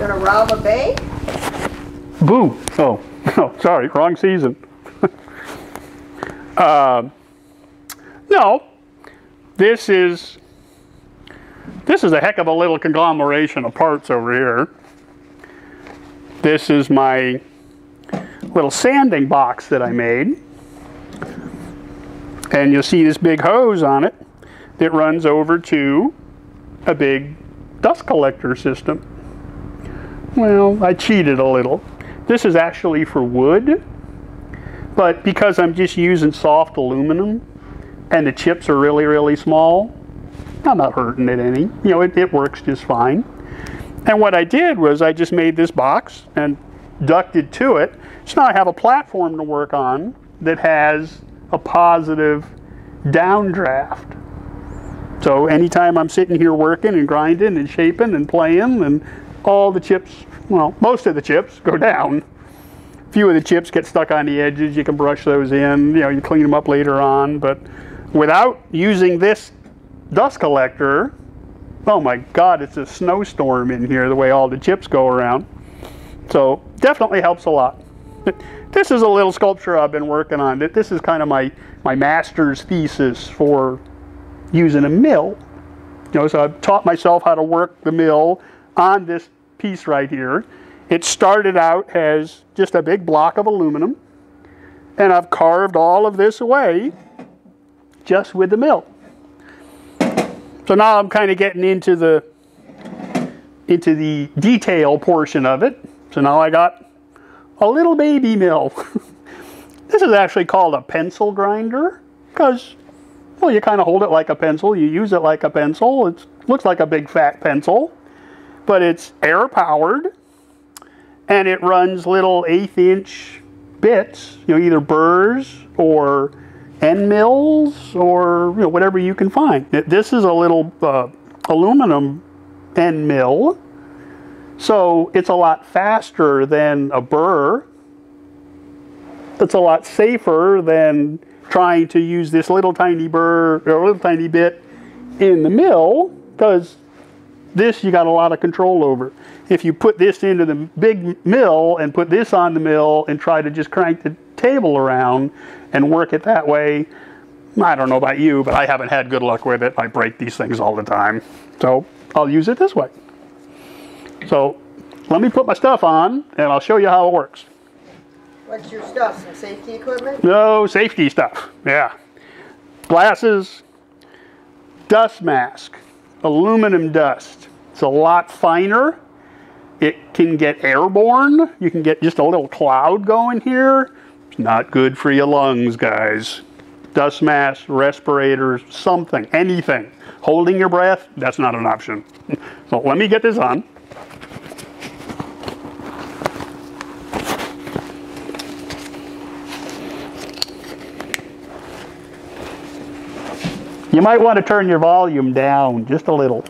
gonna rob a bank? Boo! Oh, no, sorry, wrong season. No, this is a heck of a little conglomeration of parts over here. This is my little sanding box that I made. And you'll see this big hose on it that runs over to a big dust collector system. Well, I cheated a little. This is actually for wood, but because I'm just using soft aluminum and the chips are really, really small, I'm not hurting it any. You know, it works just fine. And what I did was I just made this box and ducted to it. So now I have a platform to work on that has a positive downdraft. So anytime I'm sitting here working and grinding and shaping and playing, and all the chips, well, most of the chips go down. A few of the chips get stuck on the edges. You can brush those in. You know, you clean them up later on. But without using this dust collector, oh my God, it's a snowstorm in here the way all the chips go around. So definitely helps a lot. This is a little sculpture I've been working on. This is kind of my master's thesis for using a mill. You know, so I've taught myself how to work the mill on this piece right here. It started out as just a big block of aluminum, and I've carved all of this away just with the mill. So now I'm kind of getting into the detail portion of it. So now I got a little baby mill. This is actually called a pencil grinder because, well, you kind of hold it like a pencil. You use it like a pencil. It looks like a big fat pencil, but it's air powered, and it runs little 1/8" bits, you know, either burrs or end mills or, you know, whatever you can find. This is a little aluminum end mill, so it's a lot faster than a burr. It's a lot safer than trying to use this little tiny burr or little tiny bit in the mill, because this you got a lot of control over. If you put this into the big mill and put this on the mill and try to just crank the table around and work it that way, I don't know about you, but I haven't had good luck with it. I break these things all the time. So I'll use it this way. So let me put my stuff on and I'll show you how it works. What's your stuff? Some safety equipment? No, safety stuff. Yeah. Glasses, dust mask, aluminum dust. It's a lot finer. It can get airborne. You can get just a little cloud going here. It's not good for your lungs, guys. Dust masks, respirators, something, anything. Holding your breath, that's not an option. So let me get this on. You might want to turn your volume down just a little.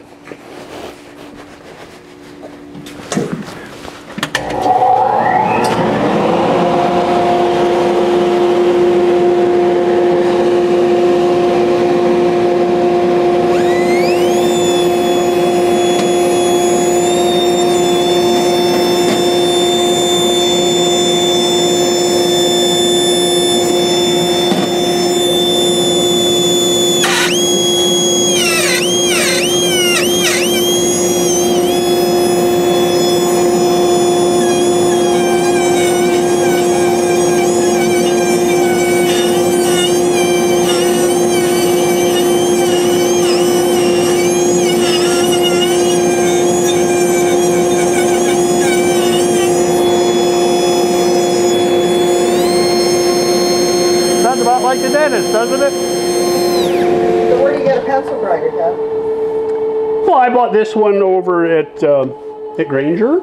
Like the dentist, doesn't it? So where do you get a pencil grinder, Dad? Well, I bought this one over at Granger.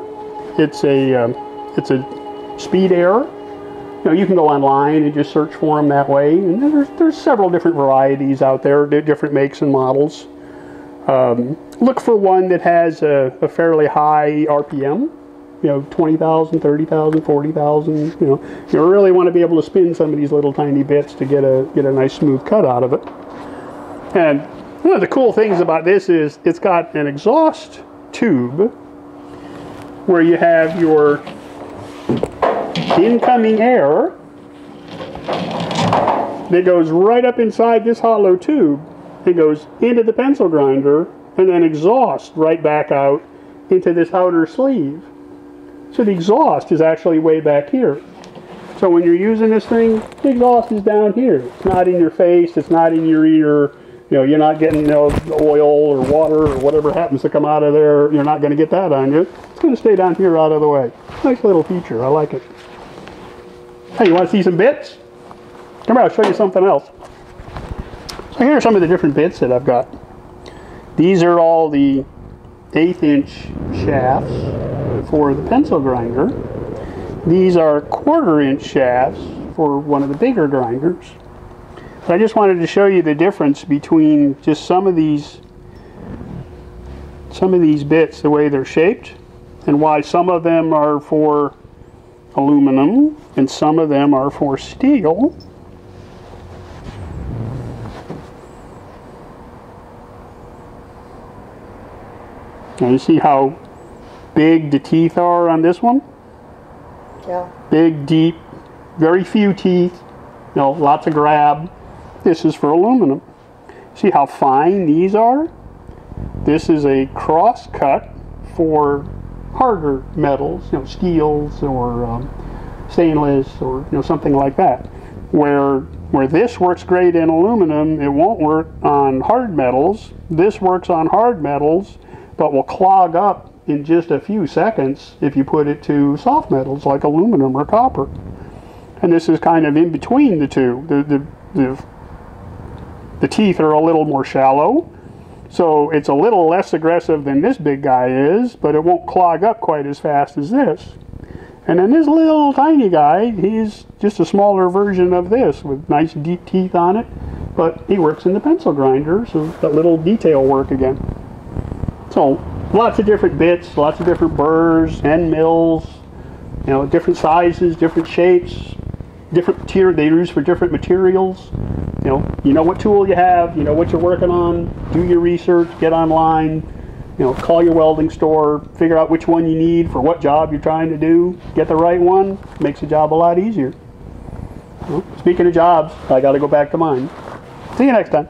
It's a Speed Air. You know, you can go online and just search for them that way. And there's several different varieties out there, different makes and models. Look for one that has a fairly high RPM. You know, 20,000, 30,000, 40,000, you know. You really want to be able to spin some of these little tiny bits to get a nice smooth cut out of it. And one of the cool things about this is it's got an exhaust tube where you have your incoming air that goes right up inside this hollow tube. It goes into the pencil grinder and then exhaust right back out into this outer sleeve. So the exhaust is actually way back here. So when you're using this thing, the exhaust is down here. It's not in your face, it's not in your ear. You know, you're not getting oil or water or whatever happens to come out of there. You're not going to get that on you. It's going to stay down here out of the way. Nice little feature. I like it. Hey, you want to see some bits? Come here, I'll show you something else. So here are some of the different bits that I've got. These are all the 1/8 inch shafts for the pencil grinder. These are 1/4 inch shafts for one of the bigger grinders. But I just wanted to show you the difference between just some of these bits, the way they're shaped, and why some of them are for aluminum and some of them are for steel. Now you see how big the teeth are on this one? Yeah. Big, deep, very few teeth, lots of grab. This is for aluminum. See how fine these are? This is a cross cut for harder metals, steels or stainless or something like that. Where this works great in aluminum, it won't work on hard metals. This works on hard metals, but will clog up in just a few seconds if you put it to soft metals like aluminum or copper. And this is kind of in between the two. The teeth are a little more shallow, so it's a little less aggressive than this big guy is, but it won't clog up quite as fast as this. And then this little tiny guy, he's just a smaller version of this with nice deep teeth on it, but he works in the pencil grinder, so that little detail work again. So lots of different bits, lots of different burrs, end mills, different sizes, different shapes, different material they use for different materials. You know what tool you have, you know what you're working on, do your research, get online, call your welding store, figure out which one you need for what job you're trying to do, get the right one, makes the job a lot easier. Speaking of jobs, I got to go back to mine. See you next time.